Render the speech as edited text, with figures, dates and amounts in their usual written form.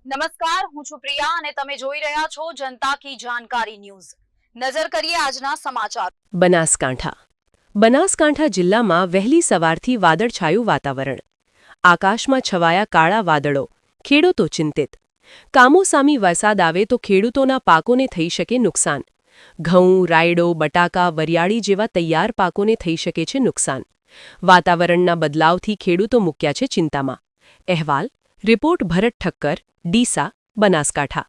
નમસ્કાર, હું છું પ્રિયા અને તમે જોઈ રહ્યા છો જનતા કી જાણકારી ન્યૂઝ। નજર કરીએ આજના સમાચાર। બનાસકાંઠા જિલ્લામાં વહેલી સવારથી વાદળછાયું વાતાવરણ। આકાશમાં છવાયા કાળા વાદળો, ખેડૂતો ચિંતિત। કામોસામી વરસાદ આવે તો ખેડૂતોના પાકોને થઈ શકે નુકસાન। ઘઉં, રાયડો, બટાકા, વરિયાળી જેવા તૈયાર પાકોને થઈ શકે છે નુકસાન। વાતાવરણના બદલાવથી ખેડૂતો મૂક્યા છે ચિંતામાં। અહેવાલ રિપોર્ટ ભરત ઠક્કર, ડીસા, બનાસકાંઠા।